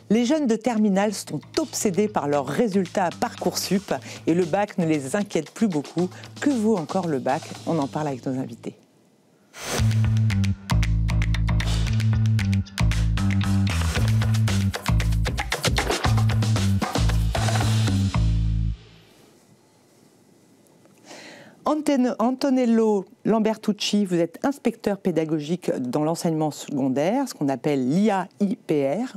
Les jeunes de terminale sont obsédés par leurs résultats à Parcoursup et le bac ne les inquiète plus beaucoup. Que vaut encore le bac? On en parle avec nos invités. Antonello Lambertucci, vous êtes inspecteur pédagogique dans l'enseignement secondaire, ce qu'on appelle l'IAIPR,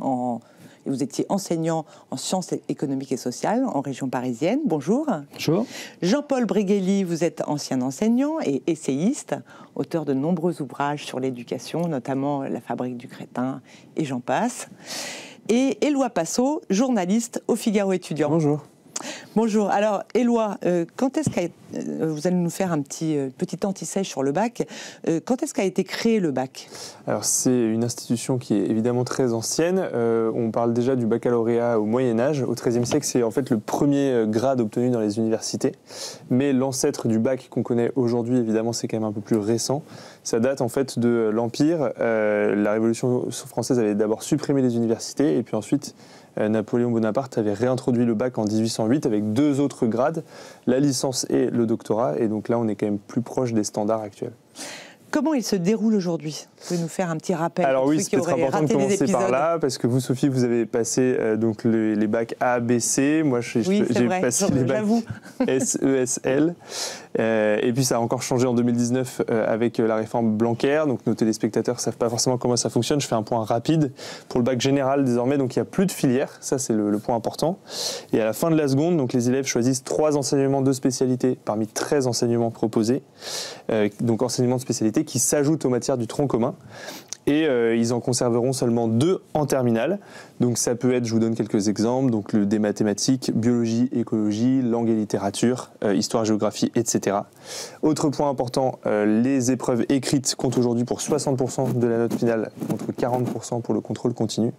et vous étiez enseignant en sciences économiques et sociales en région parisienne. Bonjour. Bonjour. Jean-Paul Bréguely, vous êtes ancien enseignant et essayiste, auteur de nombreux ouvrages sur l'éducation, notamment La fabrique du crétin et j'en passe. Et Éloi Passot, journaliste au Figaro Étudiant. Bonjour. Bonjour. Alors, Éloi, quand est-ce vous allez nous faire un petit anti-sèche sur le bac. Quand est-ce qu'a été créé le bac? Alors, c'est une institution qui est évidemment très ancienne. On parle déjà du baccalauréat au Moyen-Âge. Au XIIIe siècle, c'est en fait le premier grade obtenu dans les universités. Mais l'ancêtre du bac qu'on connaît aujourd'hui, évidemment, c'est quand même un peu plus récent. Ça date en fait de l'Empire. La Révolution française avait d'abord supprimé les universités et puis ensuite Napoléon Bonaparte avait réintroduit le bac en 1808 avec 2 autres grades, la licence et le doctorat. Et donc là, on est quand même plus proche des standards actuels. Comment il se déroule aujourd'hui? Vous pouvez nous faire un petit rappel? Alors oui, c'est peut-être important de commencer par là, parce que vous, Sophie, vous avez passé donc les bacs A, B, C. Moi, j'ai passé les bacs S, E, S, L. Et puis ça a encore changé en 2019 avec la réforme Blanquer. Donc nos téléspectateurs ne savent pas forcément comment ça fonctionne. Je fais un point rapide. Pour le bac général, désormais, donc il n'y a plus de filière. Ça, c'est le point important. Et à la fin de la seconde, donc les élèves choisissent 3 enseignements de spécialité parmi 13 enseignements proposés. Donc enseignements de spécialité qui s'ajoutent aux matières du tronc commun. Et ils en conserveront seulement 2 en terminale. Donc ça peut être, je vous donne quelques exemples, donc des mathématiques, biologie, écologie, langue et littérature, histoire, géographie, etc. Autre point important, les épreuves écrites comptent aujourd'hui pour 60% de la note finale, contre 40% pour le contrôle continu.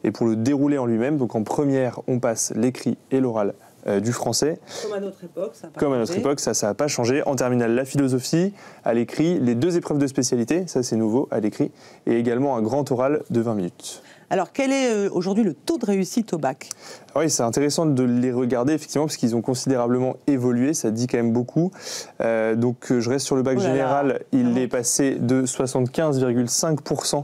Et pour le déroulé en lui-même, donc en première, on passe l'écrit et l'oral du français. Comme à notre époque, ça n'a pas changé. Comme à notre époque, ça n'a pas changé. En terminale, la philosophie, à l'écrit, les 2 épreuves de spécialité, ça c'est nouveau, à l'écrit, et également un grand oral de 20 minutes. Alors, quel est aujourd'hui le taux de réussite au bac? Oui, c'est intéressant de les regarder, effectivement, parce qu'ils ont considérablement évolué, ça dit quand même beaucoup. Donc, je reste sur le bac général, il est passé de 75,5%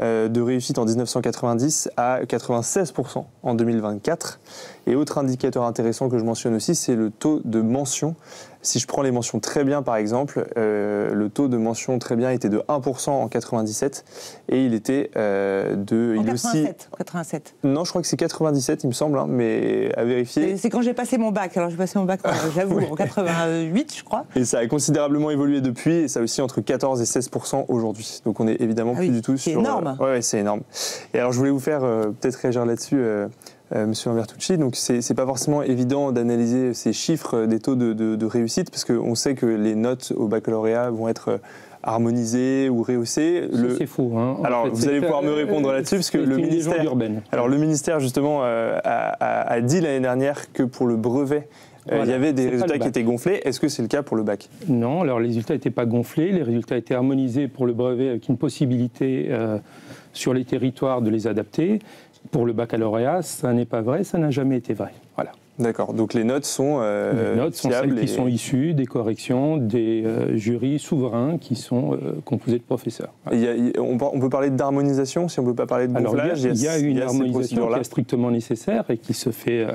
de réussite en 1990 à 96% en 2024. Et autre indicateur intéressant que je mentionne aussi, c'est le taux de mention. Si je prends les mentions très bien, par exemple, le taux de mention très bien était de 1% en 97 et il était de... En 87. Non, je crois que c'est 97, il me semble, hein, mais à vérifier. C'est quand j'ai passé mon bac. Alors, j'ai passé mon bac, j'avoue, en 88, je crois. Et ça a considérablement évolué depuis, et ça aussi entre 14 et 16% aujourd'hui. Donc, on est évidemment plus du tout sur... C'est énorme. Ouais, c'est énorme. Et alors, je voulais vous faire peut-être réagir là-dessus... Monsieur Lambertucci, donc c'est pas forcément évident d'analyser ces chiffres des taux de réussite, parce qu'on sait que les notes au baccalauréat vont être harmonisées ou rehaussées. C'est faux. Hein. Alors, vous allez pouvoir me répondre là-dessus, parce que le ministère justement a dit l'année dernière que pour le brevet, il y avait des résultats qui étaient gonflés. Est-ce que c'est le cas pour le bac? Non, alors les résultats n'étaient pas gonflés. Les résultats étaient harmonisés pour le brevet avec une possibilité sur les territoires de les adapter. Pour le baccalauréat, ça n'est pas vrai, ça n'a jamais été vrai. Voilà. D'accord, donc les notes sont celles qui sont issues des corrections des jurys souverains qui sont composés de professeurs. Voilà. On peut parler d'harmonisation, si on ne peut pas parler de gonflage. Il y a une harmonisation qui est strictement nécessaire et qui se fait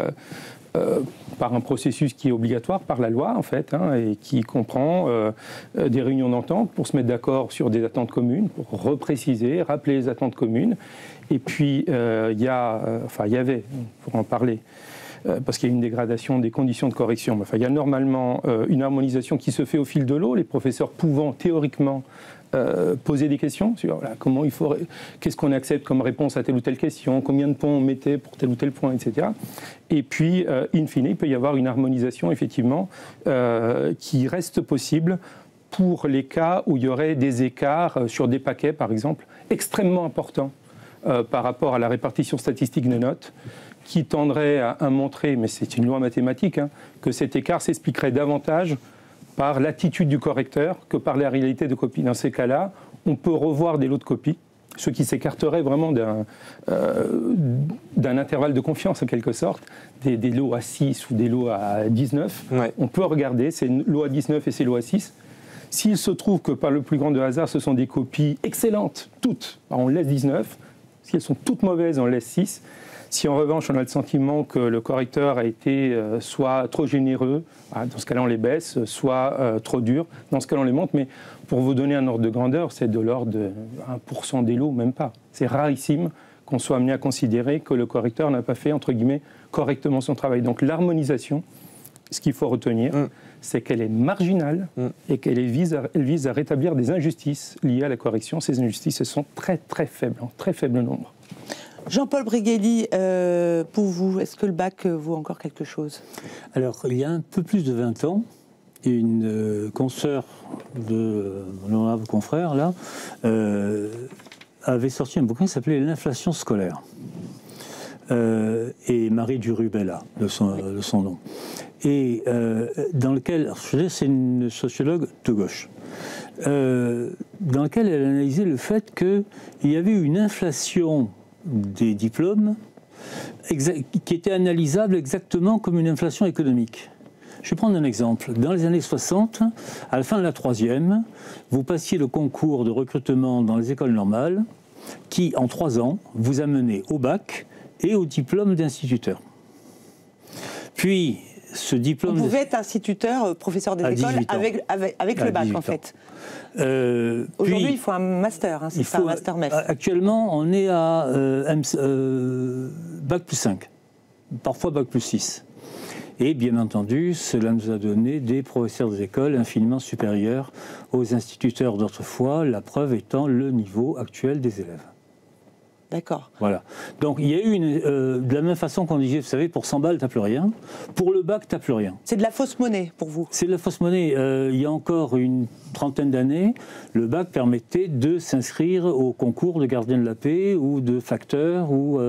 par un processus qui est obligatoire par la loi, en fait, hein, et qui comprend des réunions d'entente pour se mettre d'accord sur des attentes communes, pour repréciser, rappeler les attentes communes. Et puis, il y avait, pour en parler, parce qu'il y a une dégradation des conditions de correction. Enfin, il y a normalement une harmonisation qui se fait au fil de l'eau, les professeurs pouvant théoriquement poser des questions sur qu'est-ce qu'on accepte comme réponse à telle ou telle question, combien de points on mettait pour tel ou tel point, etc. Et puis, in fine, il peut y avoir une harmonisation, effectivement, qui reste possible pour les cas où il y aurait des écarts sur des paquets, par exemple, extrêmement importants par rapport à la répartition statistique des notes, qui tendrait à montrer, mais c'est une loi mathématique, hein, que cet écart s'expliquerait davantage par l'attitude du correcteur que par la réalité de copie. Dans ces cas-là, on peut revoir des lots de copies ce qui s'écarterait vraiment d'un intervalle de confiance en quelque sorte, des lots à 6 ou des lots à 19, on peut regarder ces lots à 19 et ces lots à 6. S'il se trouve que par le plus grand de hasard, ce sont des copies excellentes, toutes, on laisse 19. Si elles sont toutes mauvaises, on laisse 6. Si en revanche, on a le sentiment que le correcteur a été soit trop généreux, dans ce cas-là, on les baisse, soit trop dur, dans ce cas-là, on les monte. Mais pour vous donner un ordre de grandeur, c'est de l'ordre de 1% des lots, même pas. C'est rarissime qu'on soit amené à considérer que le correcteur n'a pas fait, entre guillemets, correctement son travail. Donc l'harmonisation, ce qu'il faut retenir, c'est qu'elle est marginale et qu'elle vise à rétablir des injustices liées à la correction. Ces injustices, elles sont très très faibles, en très faible nombre. Jean-Paul Brigelli, pour vous, est-ce que le bac vaut encore quelque chose? Alors, il y a un peu plus de 20 ans, une consoeur de mon confrère, là, avait sorti un bouquin qui s'appelait L'inflation scolaire. Et Marie Durubella, de son nom. Et dans lequel, c'est une sociologue de gauche, dans lequel elle analysait le fait qu'il y avait une inflation des diplômes qui était analysable exactement comme une inflation économique. Je vais prendre un exemple. Dans les années 60, à la fin de la troisième, vous passiez le concours de recrutement dans les écoles normales qui, en 3 ans, vous amenait au bac et au diplôme d'instituteur. Puis, ce diplôme... On pouvait être instituteur, professeur des écoles, avec le bac, en fait. Aujourd'hui, il faut un master, c'est ça, un master MEF. Actuellement, on est à bac plus 5, parfois bac plus 6. Et bien entendu, cela nous a donné des professeurs des écoles infiniment supérieurs aux instituteurs d'autrefois, la preuve étant le niveau actuel des élèves. D'accord. Voilà. Donc il y a eu de la même façon qu'on disait, vous savez, pour 100 balles, t'as plus rien. Pour le bac, t'as plus rien. C'est de la fausse monnaie pour vous? C'est de la fausse monnaie. Il y a encore une trentaine d'années, le bac permettait de s'inscrire au concours de gardien de la paix ou de facteur. Ou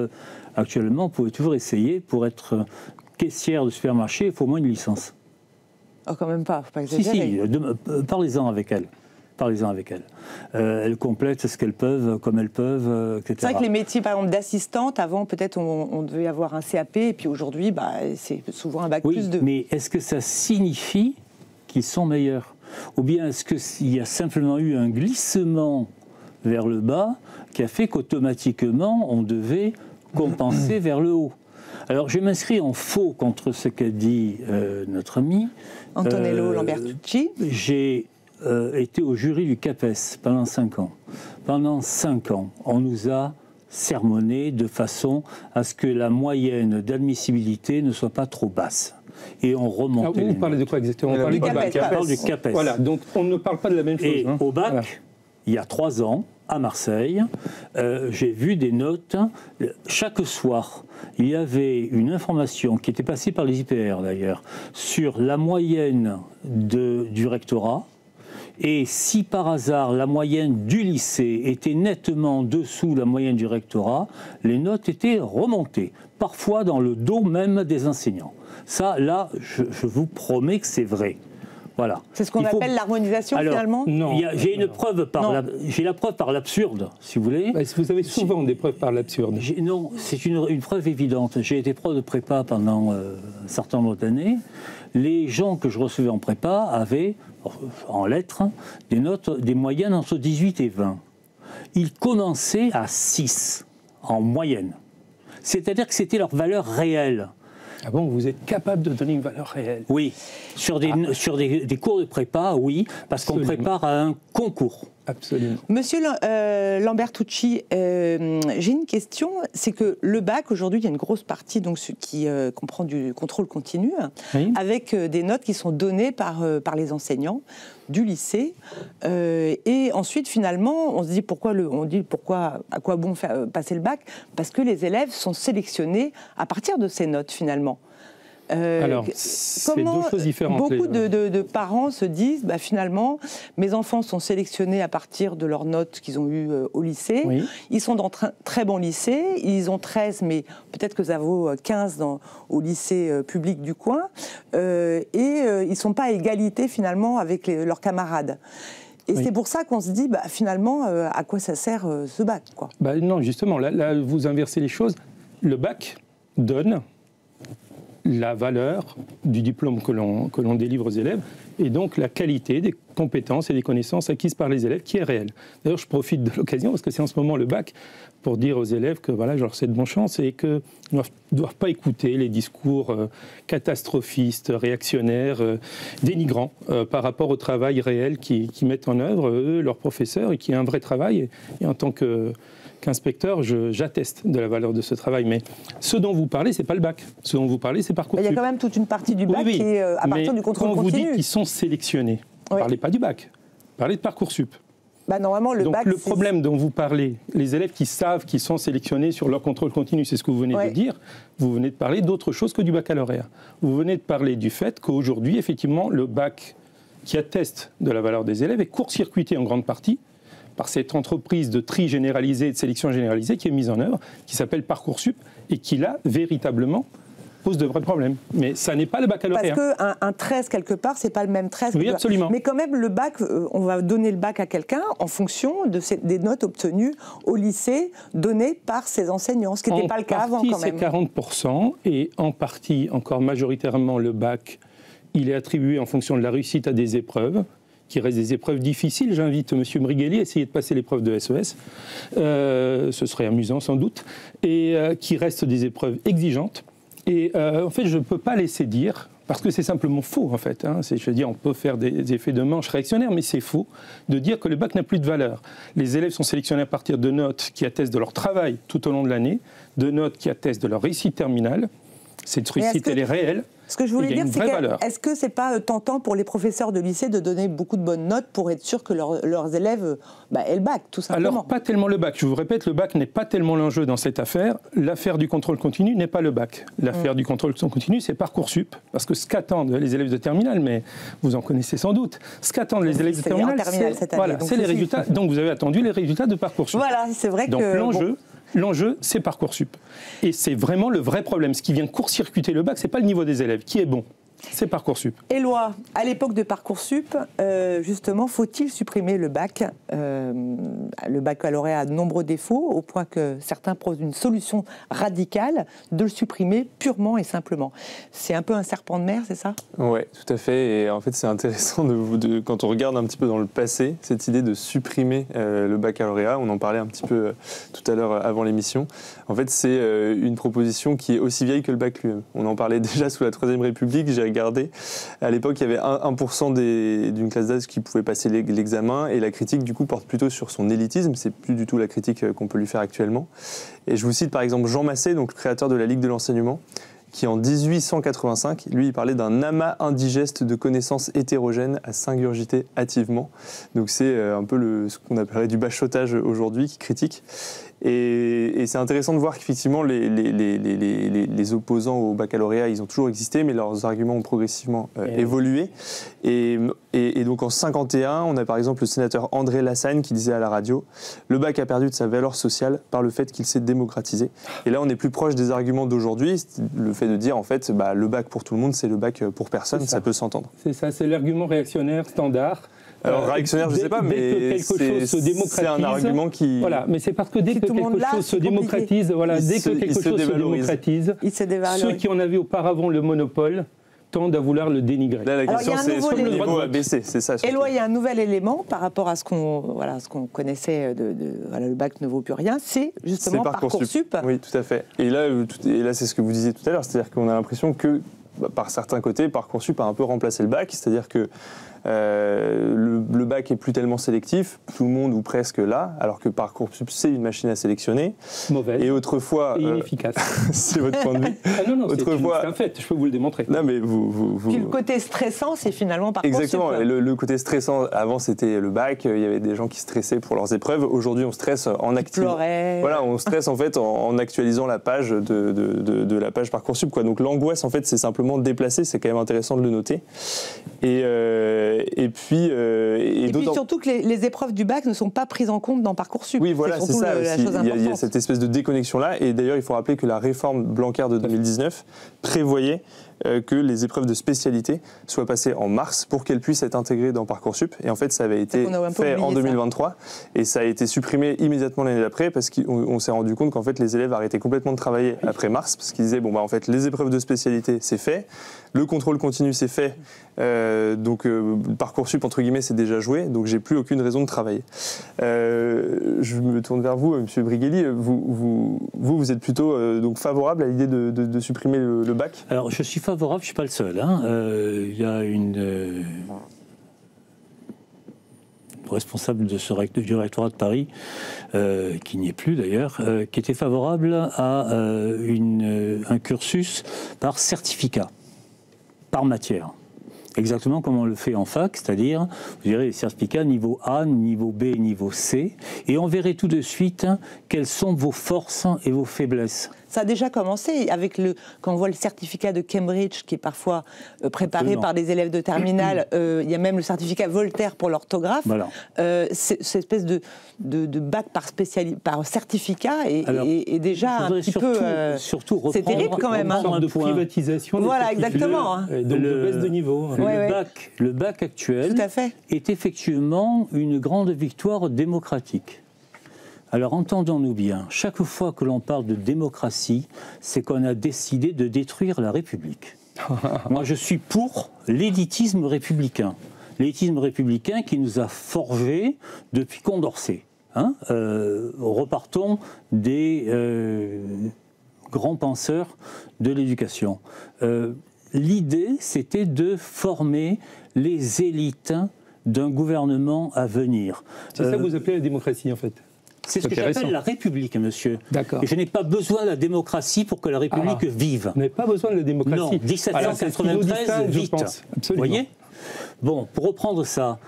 actuellement, on pouvait toujours essayer pour être caissière de supermarché, il faut au moins une licence. Oh, quand même pas, faut pas exagérer. Si, parlez-en avec elle. Parlez-en avec elles. Elles complètent ce qu'elles peuvent, comme elles peuvent, etc. C'est vrai que les métiers, par exemple, d'assistante, avant, peut-être, on devait avoir un CAP, et puis aujourd'hui, c'est souvent un bac plus 2. Mais est-ce que ça signifie qu'ils sont meilleurs? Ou bien est-ce qu'il y a simplement eu un glissement vers le bas qui a fait qu'automatiquement, on devait compenser vers le haut? Alors, je m'inscris en faux contre ce qu'a dit notre ami. Antonello Lambertucci. J'ai été au jury du CAPES pendant 5 ans. Pendant 5 ans, on nous a sermonné de façon à ce que la moyenne d'admissibilité ne soit pas trop basse. Et on remontait. Vous parlez de quoi exactement? On parle du CAPES. Voilà, donc on ne parle pas de la même chose. Et au bac, voilà. Il y a 3 ans, à Marseille, j'ai vu des notes. Chaque soir, il y avait une information qui était passée par les IPR d'ailleurs, sur la moyenne du rectorat. Et si par hasard la moyenne du lycée était nettement dessous la moyenne du rectorat, les notes étaient remontées, parfois dans le dos même des enseignants. Ça, là, je vous promets que c'est vrai. Voilà. C'est ce qu'on appelle l'harmonisation, finalement? Non. J'ai la preuve par l'absurde, si vous voulez. Vous avez souvent des preuves par l'absurde. Non, c'est une preuve évidente. J'ai été prof de prépa pendant un certain nombre d'années. Les gens que je recevais en prépa avaient, en lettres, des notes, des moyennes entre 18 et 20. Ils commençaient à 6, en moyenne. C'est-à-dire que c'était leur valeur réelle. Ah bon, vous êtes capable de donner une valeur réelle? Oui, sur des cours de prépa, oui, parce qu'on prépare à un concours. Absolument. Monsieur Lambertucci, j'ai une question, c'est que le bac, aujourd'hui, il y a une grosse partie donc, qui comprend du contrôle continu, oui, avec des notes qui sont données par les enseignants du lycée. Et ensuite, finalement, on se dit pourquoi à quoi bon passer le bac? Parce que les élèves sont sélectionnés à partir de ces notes, finalement. Alors, c'est 2 choses différentes. Beaucoup de parents se disent, finalement, mes enfants sont sélectionnés à partir de leurs notes qu'ils ont eues au lycée. Oui. Ils sont dans très bons lycées. Ils ont 13, mais peut-être que ça vaut 15 au lycée public du coin. Et ils ne sont pas à égalité, finalement, avec leurs camarades. Et c'est pour ça qu'on se dit, finalement, à quoi ça sert ce bac, quoi. Non, justement, là, vous inversez les choses. Le bac donne la valeur du diplôme que l'on délivre aux élèves et donc la qualité des compétences et des connaissances acquises par les élèves qui est réelle. D'ailleurs, je profite de l'occasion parce que c'est en ce moment le bac pour dire aux élèves que voilà, je leur souhaite bonne chance et qu'ils ne doivent pas écouter les discours catastrophistes, réactionnaires, dénigrants par rapport au travail réel qu'ils mettent en œuvre, eux, leurs professeurs, et qui est un vrai travail. Et en tant qu'inspecteur, j'atteste de la valeur de ce travail. Mais ce dont vous parlez, ce n'est pas le bac. Ce dont vous parlez, c'est Parcoursup. Il y a quand même toute une partie du bac qui est à partir du contrôle continu. Quand vous dites qu'ils sont sélectionnés, ne parlez pas du bac, parlez de Parcoursup. Normalement, le bac, le problème dont vous parlez, les élèves qui savent qu'ils sont sélectionnés sur leur contrôle continu, c'est ce que vous venez de dire, vous venez de parler d'autre chose que du baccalauréat. Vous venez de parler du fait qu'aujourd'hui, effectivement, le bac qui atteste de la valeur des élèves est court-circuité en grande partie par cette entreprise de tri généralisé, de sélection généralisée qui est mise en œuvre, qui s'appelle Parcoursup, et qui, là, véritablement, pose de vrais problèmes. Mais ça n'est pas le baccalauréat. Parce qu'un 13, quelque part, c'est pas le même 13. Oui, absolument. Mais quand même, le bac, on va donner le bac à quelqu'un en fonction des notes obtenues au lycée, données par ses enseignants, ce qui n'était pas le cas avant, quand même. C'est 40%, et en partie, encore majoritairement, le bac, il est attribué en fonction de la réussite à des épreuves, qui restent des épreuves difficiles. J'invite M. Mrigueli à essayer de passer l'épreuve de SES. Ce serait amusant, sans doute. Et qui restent des épreuves exigeantes. Et en fait, je ne peux pas laisser dire, parce que c'est simplement faux, en fait. Je veux dire, on peut faire des effets de manche réactionnaires, mais c'est faux de dire que le bac n'a plus de valeur. Les élèves sont sélectionnés à partir de notes qui attestent de leur travail tout au long de l'année, de notes qui attestent de leur réussite terminale. Cette réussite, elle est réelle. Ce que je voulais dire, c'est est-ce que c'est pas tentant pour les professeurs de lycée de donner beaucoup de bonnes notes pour être sûr que leurs élèves aient le bac, tout simplement? Alors, pas tellement le bac. Je vous répète, le bac n'est pas tellement l'enjeu dans cette affaire. L'affaire du contrôle continu n'est pas le bac. L'affaire du contrôle continu, c'est Parcoursup. Parce que ce qu'attendent les élèves de terminale, mais vous en connaissez sans doute, ce qu'attendent les élèves de terminale, c'est les résultats. Donc, vous avez attendu les résultats de Parcoursup. Voilà, c'est vrai que... Donc, l'enjeu, c'est Parcoursup. Et c'est vraiment le vrai problème. Ce qui vient court-circuiter le bac, ce n'est pas le niveau des élèves, qui est bon. C'est Parcoursup. Éloi, à l'époque de Parcoursup, justement, faut-il supprimer le bac? Le baccalauréat a de nombreux défauts, au point que certains proposent une solution radicale de le supprimer purement et simplement. C'est un peu un serpent de mer, c'est ça? Oui, tout à fait. Et en fait, c'est intéressant quand on regarde un petit peu dans le passé, cette idée de supprimer le baccalauréat. On en parlait un petit peu tout à l'heure avant l'émission. En fait, c'est une proposition qui est aussi vieille que le bac lui-même. On en parlait déjà sous la Troisième République. J'ai regardé. À l'époque, il y avait 1% d'une classe d'âge qui pouvait passer l'examen, et la critique, du coup, porte plutôt sur son élitisme. C'est plus du tout la critique qu'on peut lui faire actuellement. Et je vous cite par exemple Jean Massé, donc le créateur de la Ligue de l'enseignement, qui en 1885, lui, il parlait d'un amas indigeste de connaissances hétérogènes à s'ingurgiter hâtivement. Donc c'est un peu ce qu'on appellerait du bachotage aujourd'hui, qui critique. Et c'est intéressant de voir qu'effectivement, les opposants au baccalauréat, ils ont toujours existé, mais leurs arguments ont progressivement évolué. Et donc en 1951, on a par exemple le sénateur André Lassagne qui disait à la radio « Le bac a perdu de sa valeur sociale par le fait qu'il s'est démocratisé ». Et là, on est plus proche des arguments d'aujourd'hui, le fait de dire en fait, le bac pour tout le monde, c'est le bac pour personne, ça peut s'entendre. C'est ça, c'est l'argument réactionnaire standard. Alors réactionnaire, je ne sais pas, mais c'est un argument qui... Voilà, mais c'est parce que dès que quelque chose se démocratise, ceux qui en avaient auparavant le monopole tendent à vouloir le dénigrer. Là, la question, c'est sur le niveau à baisser, c'est ça. Éloi, il y a un nouvel élément par rapport à ce qu'on connaissait, le bac ne vaut plus rien, c'est justement Parcoursup. Oui, tout à fait. Et là, c'est ce que vous disiez tout à l'heure, c'est-à-dire qu'on a l'impression que, par certains côtés, Parcoursup a un peu remplacé le bac, c'est-à-dire que le bac est plus tellement sélectif, tout le monde ou presque là, alors que Parcoursup c'est une machine à sélectionner. Mauvaise. Et autrefois, et inefficace. C'est votre point de vue. Non, c'est un fait. Je peux vous le démontrer. Non, mais Puis le côté stressant, c'est finalement Parcoursup. Exactement. Le côté stressant, avant c'était le bac. Il y avait des gens qui stressaient pour leurs épreuves. Aujourd'hui, on stresse en activant. Voilà, on stresse en fait en actualisant la page de la page Parcoursup, quoi. Donc l'angoisse, en fait, c'est simplement déplacée. C'est quand même intéressant de le noter. Et puis surtout que les épreuves du bac ne sont pas prises en compte dans Parcoursup. Oui, voilà, c'est ça aussi. Il y a cette espèce de déconnexion-là. Et d'ailleurs, il faut rappeler que la réforme Blanquer de 2019 prévoyait que les épreuves de spécialité soient passées en mars pour qu'elles puissent être intégrées dans Parcoursup. Et en fait, ça avait été fait en 2023 et ça a été supprimé immédiatement l'année d'après parce qu'on s'est rendu compte qu'en fait, les élèves arrêtaient complètement de travailler après mars parce qu'ils disaient, bon, bah, en fait, les épreuves de spécialité, c'est fait, le contrôle continu, c'est fait, donc Parcoursup, entre guillemets, c'est déjà joué, donc j'ai plus aucune raison de travailler. Je me tourne vers vous, Monsieur Briguelli, vous êtes plutôt donc favorable à l'idée de supprimer le bac? Alors, je suis favorable, je ne suis pas le seul. Hein. Il y a une responsable du rectorat de Paris, qui n'y est plus d'ailleurs, qui était favorable à un cursus par certificat, par matière. Exactement comme on le fait en fac, c'est-à-dire, vous verrez les certificats niveau A, niveau B, niveau C, et on verrait tout de suite quelles sont vos forces et vos faiblesses. Ça a déjà commencé avec quand on voit le certificat de Cambridge qui est parfois préparé par des élèves de terminale. Il y a même le certificat Voltaire pour l'orthographe. Voilà. Cette espèce de bac par certificat est déjà un petit peu. C'est terrible quand même. Une sorte de privatisation. Voilà, exactement. De baisse de niveau. Le bac actuel est effectivement une grande victoire démocratique. Alors entendons-nous bien, chaque fois que l'on parle de démocratie, c'est qu'on a décidé de détruire la République. Moi je suis pour l'élitisme républicain. L'élitisme républicain qui nous a forgés depuis Condorcet. Hein, repartons des grands penseurs de l'éducation. L'idée, c'était de former les élites d'un gouvernement à venir. C'est ça que vous appelez la démocratie, en fait? C'est ce que j'appelle la République, monsieur. D'accord. Et je n'ai pas besoin de la démocratie pour que la République vive. Vous n'avez pas besoin de la démocratie. Non, 1793, vite. Vous voyez ? Bon, pour reprendre ça,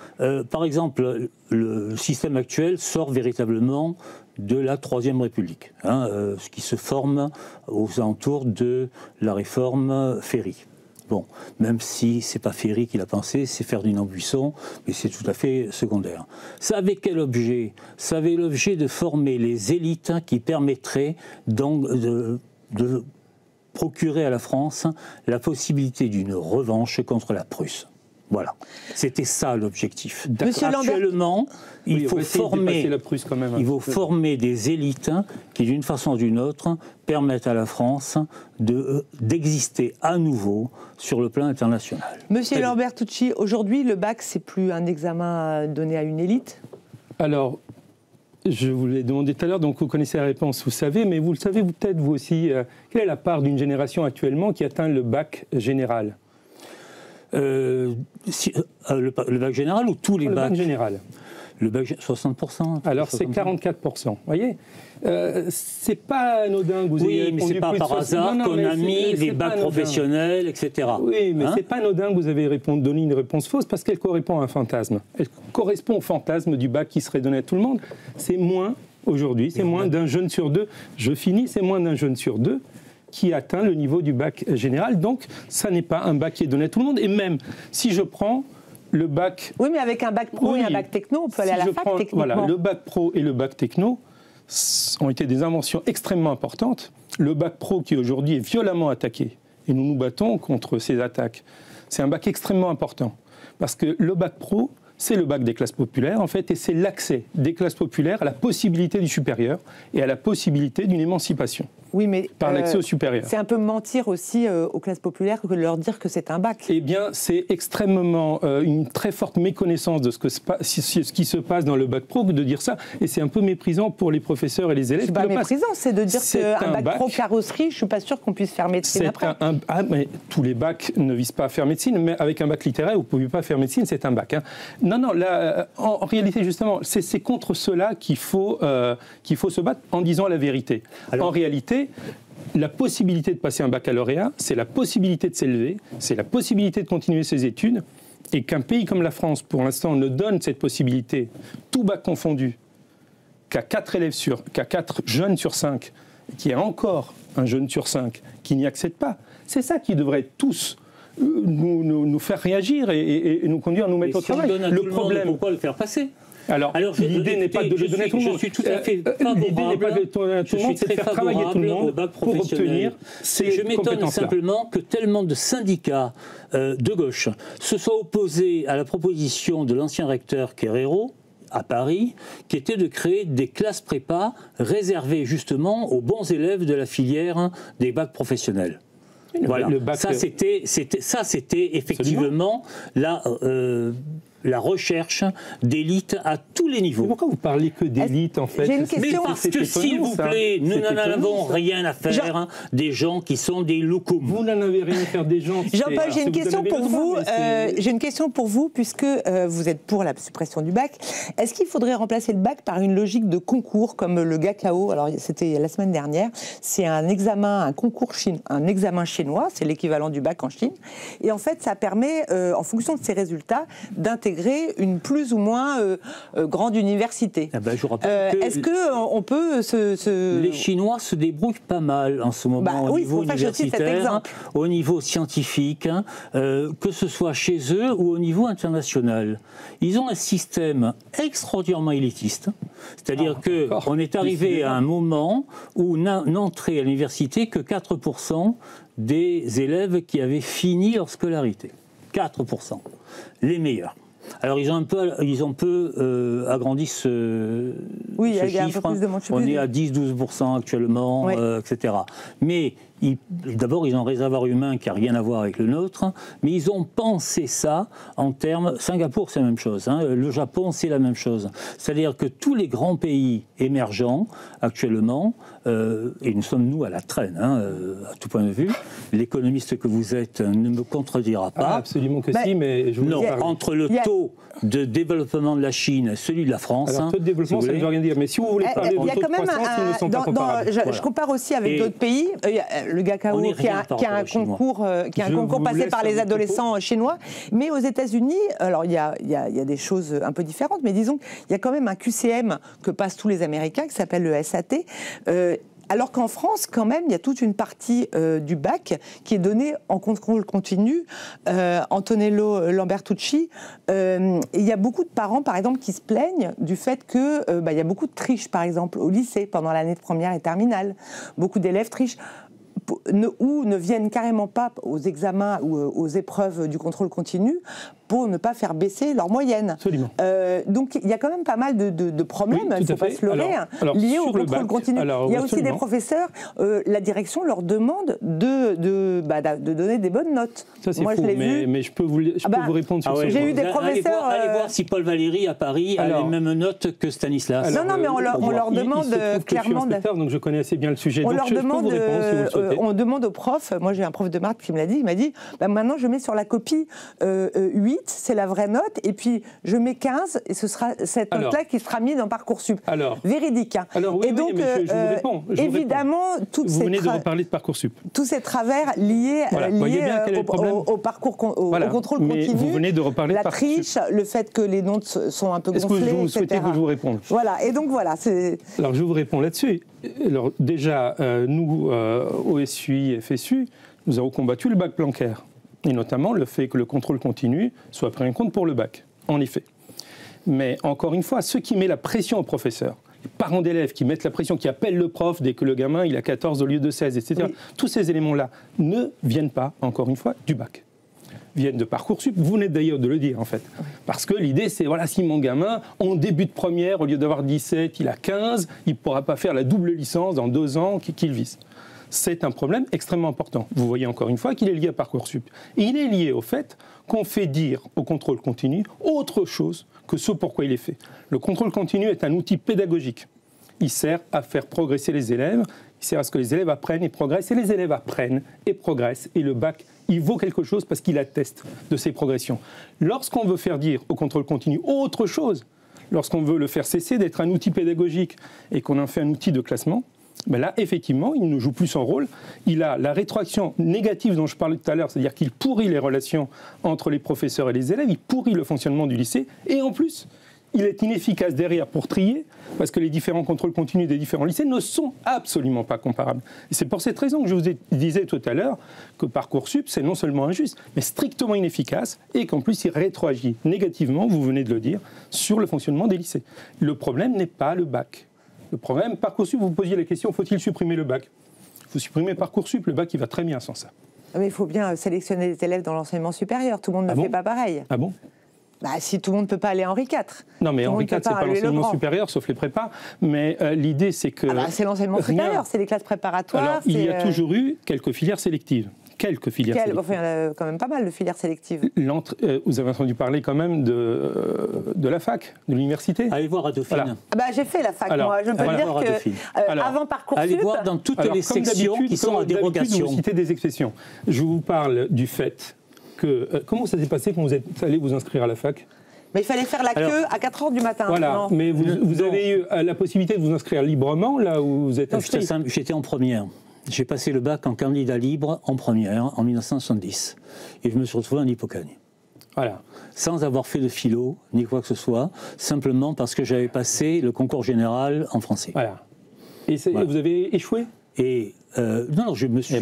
par exemple, le système actuel sort véritablement de la Troisième République, ce qui se forme aux alentours de la réforme Ferry. Bon, même si c'est pas Ferry qui l'a pensé, c'est Ferdinand Buisson, mais c'est tout à fait secondaire. Ça avait quel objet? Ça avait l'objet de former les élites qui permettraient donc de procurer à la France la possibilité d'une revanche contre la Prusse. Voilà, c'était ça l'objectif. Actuellement, il faut former des élites qui, d'une façon ou d'une autre, permettent à la France d'exister à nouveau sur le plan international. Monsieur Lambert Tucci, aujourd'hui, le bac, c'est plus un examen donné à une élite? Alors, je vous l'ai demandé tout à l'heure, donc vous connaissez la réponse, vous savez, mais vous le savez peut-être vous aussi, quelle est la part d'une génération actuellement qui atteint le bac général? Le bac général ou tous les bacs? Le bac général. Le bac 60%. Alors c'est 44%. Vous voyez, c'est pas anodin que vous ayez répondu. Oui, mais c'est pas par hasard qu'on a mis des bacs professionnels, etc. Oui, mais c'est pas anodin que vous avez donné une réponse fausse parce qu'elle correspond à un fantasme. Elle correspond au fantasme du bac qui serait donné à tout le monde. C'est moins aujourd'hui, c'est moins d'un jeune sur deux. Je finis, c'est moins d'un jeune sur deux qui atteint le niveau du bac général. Donc, ça n'est pas un bac qui est donné à tout le monde. Et même si je prends le bac... Oui, mais avec un bac pro et un bac techno, on peut aller à la fac techniquement. Voilà, le bac pro et le bac techno ont été des inventions extrêmement importantes. Le bac pro qui aujourd'hui est violemment attaqué, et nous nous battons contre ces attaques, c'est un bac extrêmement important. Parce que le bac pro, c'est le bac des classes populaires, en fait, et c'est l'accès des classes populaires à la possibilité du supérieur et à la possibilité d'une émancipation. Oui, mais par l'accès au supérieur. C'est un peu mentir aussi aux classes populaires que de leur dire que c'est un bac. Eh bien, c'est extrêmement une très forte méconnaissance de ce qui se passe dans le bac pro de dire ça, et c'est un peu méprisant pour les professeurs et les élèves. C'est pas méprisant, c'est de dire qu'un bac pro carrosserie, je suis pas sûr qu'on puisse faire médecine après. Mais tous les bacs ne visent pas à faire médecine, mais avec un bac littéraire, vous ne pouvez pas faire médecine, c'est un bac. Hein. Non, là, en réalité, justement, c'est contre cela qu'il faut se battre en disant la vérité. Alors, en réalité, la possibilité de passer un baccalauréat, c'est la possibilité de s'élever, c'est la possibilité de continuer ses études, et qu'un pays comme la France, pour l'instant, ne donne cette possibilité, tout bac confondu, qu'à 4 jeunes sur 5, qu'il y a encore un jeune sur 5 qui n'y accède pas. C'est ça qui devrait tous nous faire réagir et nous conduire à nous mettre au travail. Le problème, pourquoi le faire passer ? Alors l'idée n'est pas de le donner à tout le monde. Je suis tout à fait favorable. L'idée n'est pas de le donner à tout le monde, c'est de faire travailler tout le monde pour obtenir ces compétences-là. Je m'étonne simplement que tellement de syndicats de gauche se soient opposés à la proposition de l'ancien recteur Querrero à Paris, qui était de créer des classes prépa réservées justement aux bons élèves de la filière des bacs professionnels. Voilà. Ça, c'était effectivement la recherche d'élite à tous les niveaux. Mais pourquoi vous parlez que d'élite en fait? J'ai une question. Mais parce que s'il vous plaît, nous n'en avons rien à faire des gens qui sont des loukoums. Vous n'en avez rien à faire des gens. Jean-Paul, j'ai une question pour vous. J'ai une question pour vous, puisque vous êtes pour la suppression du bac. Est-ce qu'il faudrait remplacer le bac par une logique de concours comme le Gaokao? Alors c'était la semaine dernière. C'est un examen, un examen chinois. C'est l'équivalent du bac en Chine. Et en fait, ça permet, en fonction de ses résultats, d'intégrer une plus ou moins grande université. Ah ben, est-ce qu'on peut Les Chinois se débrouillent pas mal en ce moment au niveau universitaire, au niveau scientifique, que ce soit chez eux ou au niveau international. Ils ont un système extraordinairement élitiste, c'est-à-dire qu'on est arrivé à un moment où n'entraient à l'université que 4% des élèves qui avaient fini leur scolarité. 4%. Les meilleurs. Alors ils ont un peu agrandi ce chiffre. On est à 10-12% actuellement, oui. Etc. Mais d'abord, ils ont un réservoir humain qui n'a rien à voir avec le nôtre, mais ils ont pensé ça en termes... Singapour, c'est la même chose. Hein, le Japon, c'est la même chose. C'est-à-dire que tous les grands pays émergents, actuellement, et nous sommes, nous, à la traîne, à tout point de vue, l'économiste que vous êtes ne me contredira pas. Absolument que si, mais je vous en parle. Entre le taux de développement de la Chine et celui de la France... Alors, taux de développement, ça ne veut rien dire. Mais si vous voulez parler de taux de croissance, ils ne sont pas comparables. Je compare aussi avec d'autres pays. Le Gaokao, qui a un concours passé par les adolescents chinois. Mais aux États-Unis, alors il y a des choses un peu différentes, mais disons qu'il y a quand même un QCM que passent tous les Américains, qui s'appelle le SAT. Alors qu'en France, quand même, il y a toute une partie du bac qui est donnée en contrôle continu. Antonello Lambertucci, il y a beaucoup de parents, par exemple, qui se plaignent du fait qu'il y a beaucoup de triches, par exemple, au lycée, pendant l'année de première et terminale. Beaucoup d'élèves trichent. Ou ne viennent carrément pas aux examens ou aux épreuves du contrôle continu pour ne pas faire baisser leur moyenne. Absolument. Donc il y a quand même pas mal de problèmes, il ne faut pas se leurrer, liés au contrôle continu. Il y a aussi des professeurs, la direction leur demande de donner des bonnes notes. Ça c'est faux, mais je peux vous répondre sur ce. J'ai eu des professeurs... Allez voir si Paul Valéry à Paris a les mêmes notes que Stanislas. Non, mais on leur demande clairement... Donc je connais assez bien le sujet. On demande aux profs, moi j'ai un prof de maths qui me l'a dit, il m'a dit, maintenant je mets sur la copie 8, c'est la vraie note, et puis je mets 15, et ce sera cette note-là qui sera mise dans Parcoursup. Véridique. Et donc, je vous réponds. Évidemment, vous venez de reparler de Parcoursup. Tous ces travers liés au parcours, au contrôle continu, vous venez de reparler la triche, le fait que les notes sont un peu gonflées, Est-ce que vous souhaitez que je vous réponde? Voilà, et donc voilà. Alors je vous réponds là-dessus. Alors déjà, nous, OSUI et FSU, nous avons combattu le bac Blanquer, et notamment le fait que le contrôle continu soit pris en compte pour le bac, en effet. Mais encore une fois, ceux qui mettent la pression aux professeurs, les parents d'élèves qui mettent la pression, qui appellent le prof dès que le gamin il a 14 au lieu de 16, etc., oui. Tous ces éléments-là ne viennent pas, encore une fois, du bac. Viennent de Parcoursup. Vous venez d'ailleurs de le dire, en fait. Oui. Parce que l'idée, c'est, voilà, si mon gamin, en début de première, au lieu d'avoir 17, il a 15, il ne pourra pas faire la double licence dans 2 ans qu'il vise. C'est un problème extrêmement important. Vous voyez encore une fois qu'il est lié à Parcoursup. Et il est lié au fait qu'on fait dire au contrôle continu autre chose que ce pourquoi il est fait. Le contrôle continu est un outil pédagogique. Il sert à faire progresser les élèves, il sert à ce que les élèves apprennent et progressent, et les élèves apprennent et progressent, et le bac, il vaut quelque chose parce qu'il atteste de ces progressions. Lorsqu'on veut faire dire au contrôle continu autre chose, lorsqu'on veut le faire cesser d'être un outil pédagogique et qu'on en fait un outil de classement, ben là, effectivement, il ne joue plus son rôle. Il a la rétroaction négative dont je parlais tout à l'heure, c'est-à-dire qu'il pourrit les relations entre les professeurs et les élèves, il pourrit le fonctionnement du lycée, et en plus, il est inefficace derrière pour trier, parce que les différents contrôles continus des différents lycées ne sont absolument pas comparables. Et c'est pour cette raison que je vous disais tout à l'heure que Parcoursup, c'est non seulement injuste, mais strictement inefficace, et qu'en plus, il rétroagit négativement, vous venez de le dire, sur le fonctionnement des lycées. Le problème n'est pas le bac. Le problème, Parcoursup, vous posiez la question, faut-il supprimer le bac ? Il faut supprimer Parcoursup, le bac, il va très bien sans ça. Mais il faut bien sélectionner les élèves dans l'enseignement supérieur, tout le monde ne fait pas pareil. Ah bon ? Bah, si tout le monde ne peut pas aller à Henri IV. Non, mais Henri IV, c'est pas l'enseignement supérieur, sauf les prépas. Mais l'idée, c'est que... c'est l'enseignement supérieur, c'est les classes préparatoires. Alors, il y a toujours eu quelques filières sélectives. Quelques filières sélectives. Enfin, il y en a quand même pas mal de filières sélectives. Vous avez entendu parler quand même de la fac, de l'université. Allez voir à Dauphine. Voilà. Bah, j'ai fait la fac, moi. Je peux dire que avant Parcoursup... Allez voir dans toutes les sections qui sont en dérogation. Vous citez des exceptions. Je vous parle du fait que... comment ça s'est passé quand vous êtes allé vous inscrire à la fac ? Mais il fallait faire la queue à 4h du matin. Voilà, non. mais vous avez eu la possibilité de vous inscrire librement, là où vous êtes inscrit. J'étais en première. J'ai passé le bac en candidat libre en première, en 1970. Et je me suis retrouvé en Hippocagne. Voilà. Sans avoir fait de philo, ni quoi que ce soit, simplement parce que j'avais passé le concours général en français. Voilà. Et vous avez échoué ? Et non, je me suis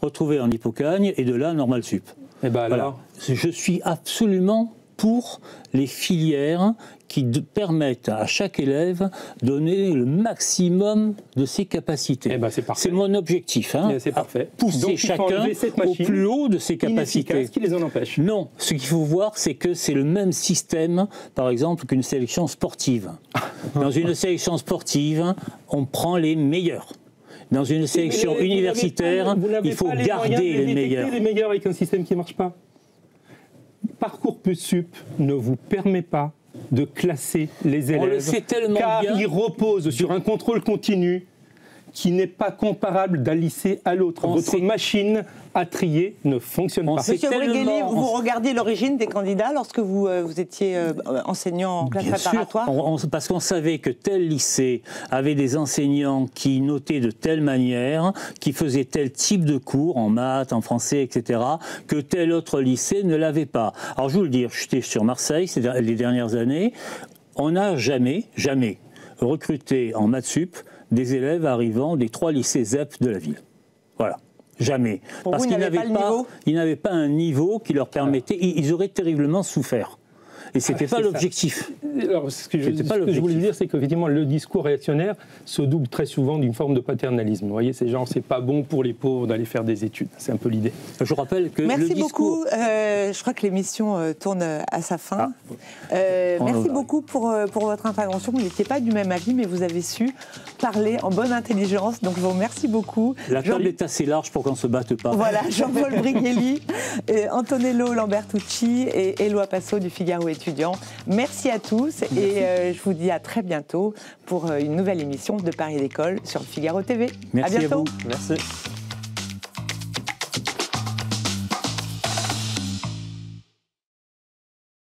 retrouvé en Hippocagne, et de là, Normal Sup. Et bien alors ? Je suis absolument pour les filières qui permettent à chaque élève de donner le maximum de ses capacités. Eh ben c'est parfait. C'est mon objectif. C'est parfait. Pousser donc, chacun au plus haut de ses capacités. Ce qui les en empêche. Non, ce qu'il faut voir, c'est que c'est le même système, par exemple, qu'une sélection sportive. Dans une sélection sportive, on prend les meilleurs. Dans une sélection universitaire, il faut garder les meilleurs. Les meilleurs avec un système qui ne marche pas. Parcoursup ne vous permet pas de classer les élèves, on le sait tellement car bien. Il repose sur un contrôle continu qui n'est pas comparable d'un lycée à l'autre. Votre machine à trier ne fonctionne pas. Monsieur Briguelli, vous regardiez l'origine des candidats lorsque vous étiez enseignant en classe préparatoire ? Bien sûr, parce qu'on savait que tel lycée avait des enseignants qui notaient de telle manière, qui faisaient tel type de cours, en maths, en français, etc., que tel autre lycée ne l'avait pas. Alors je vous le dis, j'étais sur Marseille les dernières années, on n'a jamais recruté en maths sup des élèves arrivant des 3 lycées ZEP de la ville. Voilà. Jamais. Parce qu'ils n'avaient pas un niveau qui leur permettait... Ils auraient terriblement souffert. Et ce n'était pas l'objectif. Alors, ce que je voulais dire, c'est qu'effectivement, le discours réactionnaire se double très souvent d'une forme de paternalisme. Vous voyez, ces gens, c'est pas bon pour les pauvres d'aller faire des études. C'est un peu l'idée. Je rappelle que merci beaucoup. Je crois que l'émission tourne à sa fin. Merci beaucoup pour votre intervention. Vous n'étiez pas du même avis, mais vous avez su parler en bonne intelligence. Donc, je vous remercie beaucoup. La table est assez large pour qu'on ne se batte pas. Voilà, Jean-Paul Briguelli, Antonello Lambertucci et Éloi Passot du Figaro étudiant. Merci à tous et je vous dis à très bientôt pour une nouvelle émission de Paris d'école sur le Figaro TV. Merci à bientôt. À vous. Merci.